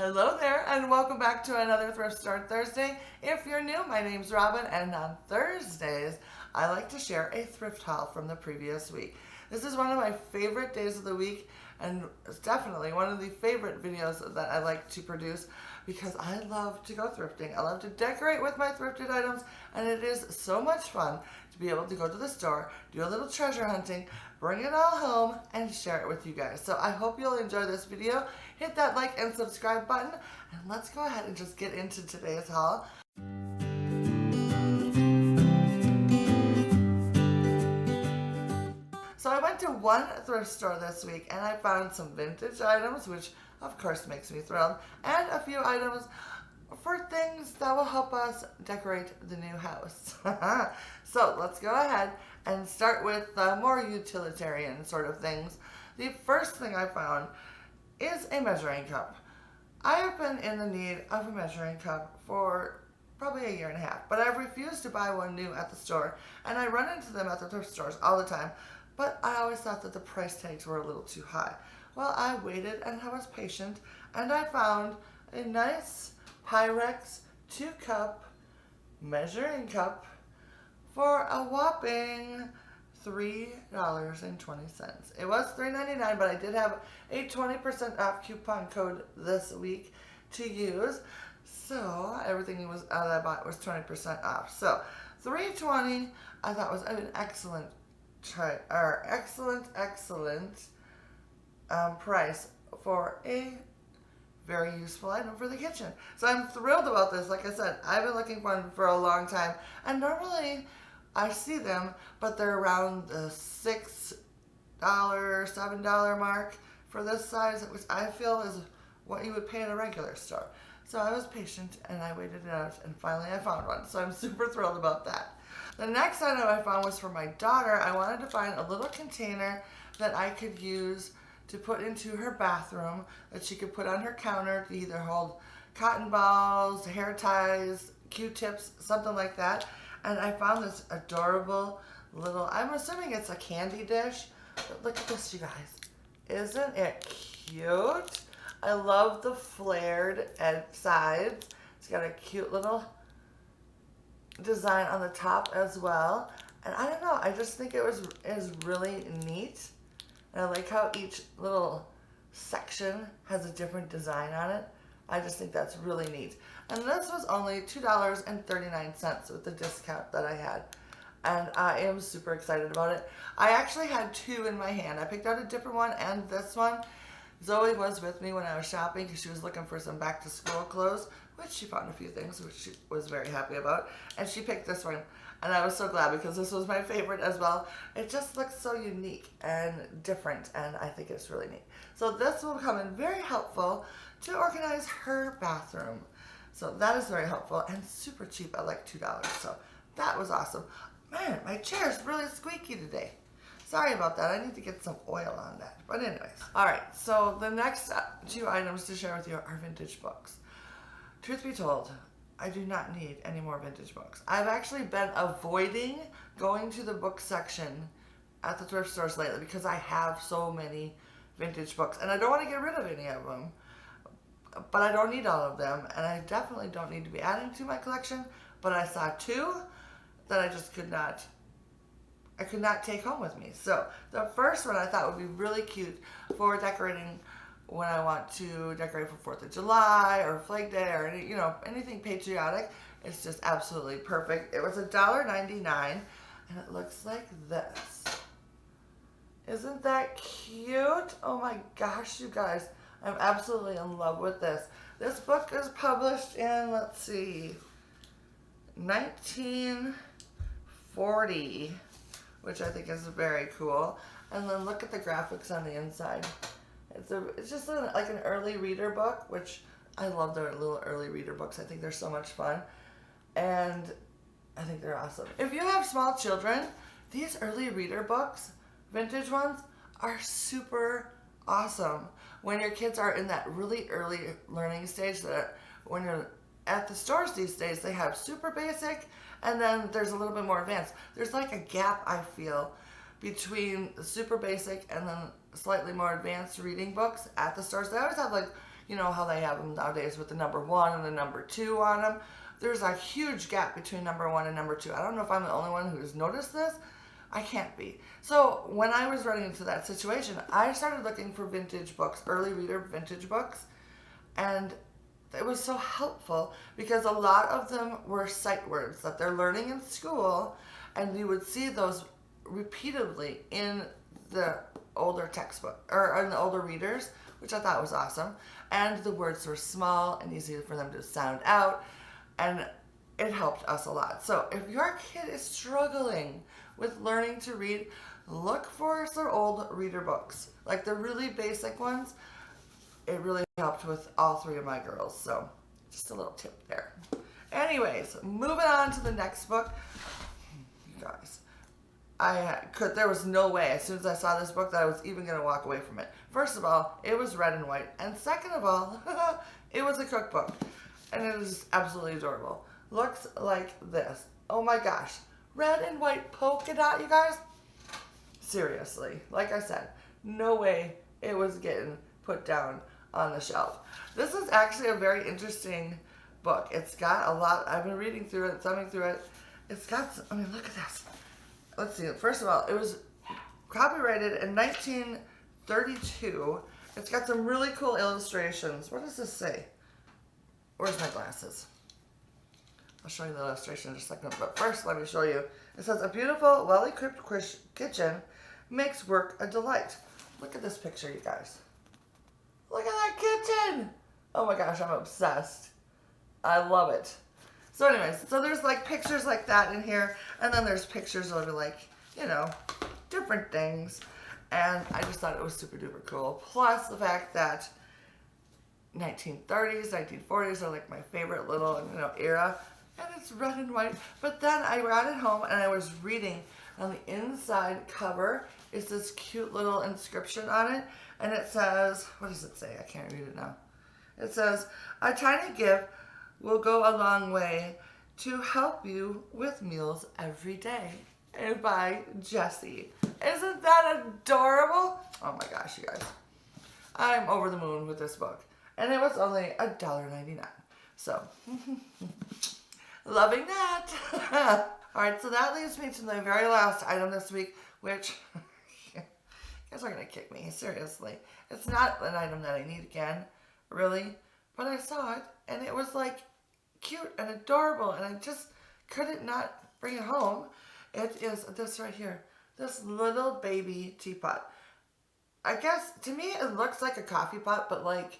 Hello there, and welcome back to another Thrift Store Thursday. If you're new, my name's Robin, and on Thursdays, I like to share a thrift haul from the previous week. This is one of my favorite days of the week, and it's definitely one of the favorite videos that I like to produce because I love to go thrifting. I love to decorate with my thrifted items, and it is so much fun to be able to go to the store, do a little treasure hunting, bring it all home, and share it with you guys. So I hope you'll enjoy this video. Hit that like and subscribe button, and let's go ahead and just get into today's haul. So I went to one thrift store this week and I found some vintage items, which of course makes me thrilled, and a few items for things that will help us decorate the new house. So let's go ahead and start with more utilitarian sort of things. The first thing I found is a measuring cup. I have been in the need of a measuring cup for probably a year and a half, but I've refused to buy one new at the store, and I run into them at the thrift stores all the time, but I always thought that the price tags were a little too high. Well, I waited and I was patient, and I found a nice Pyrex 2-cup measuring cup for a whopping $3.20. It was $3.99, but I did have a 20% off coupon code this week to use. So everything that I bought was 20% off. So $3.20 I thought was an excellent price for a very useful item for the kitchen. So I'm thrilled about this. Like I said, I've been looking for one for a long time, and normally I see them, but they're around the $6, $7 mark for this size, which I feel is what you would pay at a regular store. So I was patient and I waited it out, and finally I found one. So I'm super thrilled about that. The next item I found was for my daughter. I wanted to find a little container that I could use to put into her bathroom, that she could put on her counter to either hold cotton balls, hair ties, Q-tips, something like that. And I found this adorable little, I'm assuming it's a candy dish, but look at this, you guys. Isn't it cute? I love the flared sides. It's got a cute little design on the top as well. And I don't know, I just think it is really neat. And I like how each little section has a different design on it. I just think that's really neat. And this was only $2.39 with the discount that I had. And I am super excited about it. I actually had two in my hand. I picked out a different one and this one. Zoe was with me when I was shopping because she was looking for some back to school clothes, which she found a few things, which she was very happy about. And she picked this one. And I was so glad because this was my favorite as well. It just looks so unique and different, and I think it's really neat. So this will come in very helpful to organize her bathroom. So that is very helpful and super cheap at like $2. So that was awesome. Man, my chair is really squeaky today. Sorry about that. I need to get some oil on that. But anyways. Alright, so the next two items to share with you are vintage books. Truth be told, I do not need any more vintage books. I've actually been avoiding going to the book section at the thrift stores lately because I have so many vintage books and I don't want to get rid of any of them. But I don't need all of them, and I definitely don't need to be adding to my collection, but I saw two that I just could not take home with me. So the first one I thought would be really cute for decorating when I want to decorate for 4th of July or Flag Day or anything patriotic. It's just absolutely perfect. It was $1.99 and it looks like this. Isn't that cute? Oh my gosh, you guys. I'm absolutely in love with this. This book is published in, let's see, 1940, which I think is very cool. And then look at the graphics on the inside. It's just like an early reader book, which I love their little early reader books. I think they're so much fun. And I think they're awesome. If you have small children, these early reader books, vintage ones, are super awesome. When your kids are in that really early learning stage, that when you're at the stores these days, they have super basic and then there's a little bit more advanced. There's like a gap, I feel, between the super basic and then slightly more advanced reading books at the stores. They always have like, You know how they have them nowadays with the number 1 and the number 2 on them. There's a huge gap between number 1 and number 2. I don't know if I'm the only one who's noticed this. I can't be. So when I was running into that situation, I started looking for vintage books, early reader vintage books, and it was so helpful because a lot of them were sight words that they're learning in school, and you would see those repeatedly in the older textbook or in the older readers, which I thought was awesome. And the words were small and easy for them to sound out, and it helped us a lot. So if your kid is struggling with learning to read, look for some old reader books, like the really basic ones. It really helped with all 3 of my girls, so just a little tip there. Anyways, moving on to the next book. You guys, there was no way as soon as I saw this book that I was even going to walk away from it. First of all, it was red and white, and second of all, it was a cookbook, and it was absolutely adorable. Looks like this. Oh my gosh. Red and white polka dot, you guys? Seriously, like I said, no way it was getting put down on the shelf. This is actually a very interesting book. It's got a lot, I've been reading through it, thumbing through it. It's got, look at this. Let's see, first of all, it was copyrighted in 1932. It's got some really cool illustrations. What does this say? Where's my glasses? I'll show you the illustration in just a second, but first let me show you. It says, a beautiful, well-equipped kitchen makes work a delight. Look at this picture, you guys. Look at that kitchen! Oh my gosh, I'm obsessed. I love it. So anyways, so there's like pictures like that in here, and then there's pictures of like, you know, different things. And I just thought it was super duper cool. Plus the fact that 1930s, 1940s are like my favorite little, you know, era. And it's red and white. But then I got it home and I was reading. On the inside cover is this cute little inscription on it. And it says, what does it say? I can't read it now. It says, a tiny gift will go a long way to help you with meals every day. And by Jessie. Isn't that adorable? Oh my gosh, you guys. I'm over the moon with this book. And it was only $1.99. So, loving that. All right, so that leads me to the very last item this week, which, you guys are going to kick me, seriously. It's not an item that I need again, really, but I saw it, and it was, like, cute and adorable, and I just couldn't not bring it home. It is this right here, this little baby teapot. I guess, to me, it looks like a coffee pot, but, like,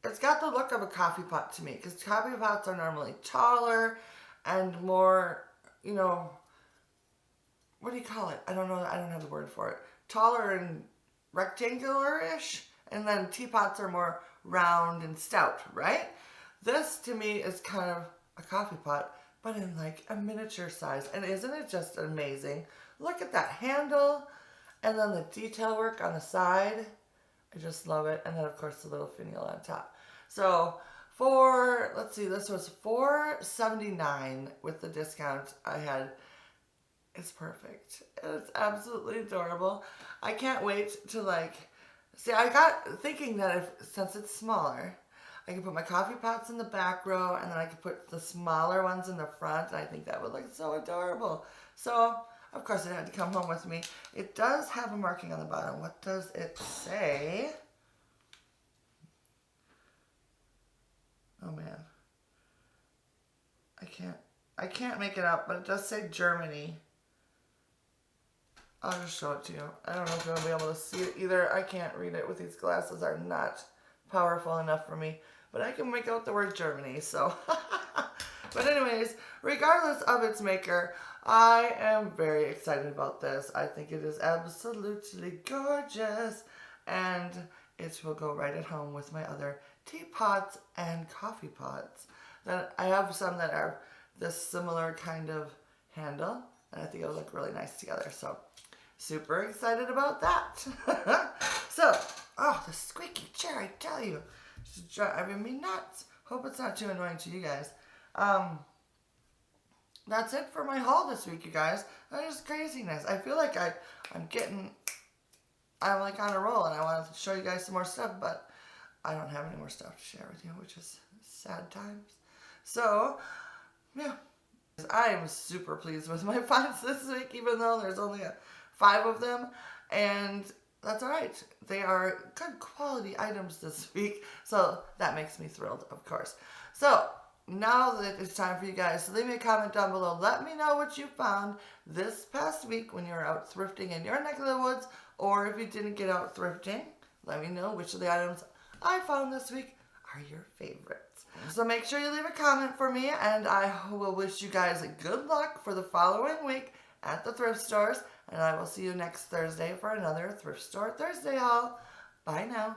it's got the look of a coffee pot to me, because coffee pots are normally taller and more, you know, what do you call it? I don't know. I don't have the word for it. Taller and rectangular-ish, and then teapots are more round and stout, right? This, to me, is kind of a coffee pot, but in like a miniature size. And isn't it just amazing? Look at that handle, and then the detail work on the side. I just love it. And then, of course, the little finial on top. So, let's see, this was $4.79 with the discount I had. It's perfect. It's absolutely adorable. I can't wait to, like, see, I got thinking that since it's smaller, I can put my coffee pots in the back row, and then I could put the smaller ones in the front, and I think that would look so adorable. So, of course, it had to come home with me. It does have a marking on the bottom. What does it say? Oh man, I can't make it out, but it does say Germany. I'll just show it to you. I don't know if you're gonna be able to see it either. I can't read it with these glasses. Are not powerful enough for me, but I can make out the word Germany. So, but anyways, regardless of its maker, I am very excited about this. I think it is absolutely gorgeous, and it will go right at home with my other teapots and coffee pots. Then I have some that are this similar kind of handle, and I think it'll look really nice together. So, super excited about that. So, oh, the squeaky chair, I tell you, it's driving me nuts. Hope it's not too annoying to you guys. That's it for my haul this week, you guys. That is craziness. I feel like I'm like on a roll, and I want to show you guys some more stuff, but I don't have any more stuff to share with you, which is sad times. So, yeah. I am super pleased with my finds this week, even though there's only 5 of them. And that's alright. They are good quality items this week. So that makes me thrilled, of course. So now that it's time for you guys to leave me a comment down below. Let me know what you found this past week when you were out thrifting in your neck of the woods. Or if you didn't get out thrifting, let me know which of the items I found this week are your favorites. So make sure you leave a comment for me, and I will wish you guys good luck for the following week at the thrift stores. And I will see you next Thursday for another Thrift Store Thursday haul. Bye now.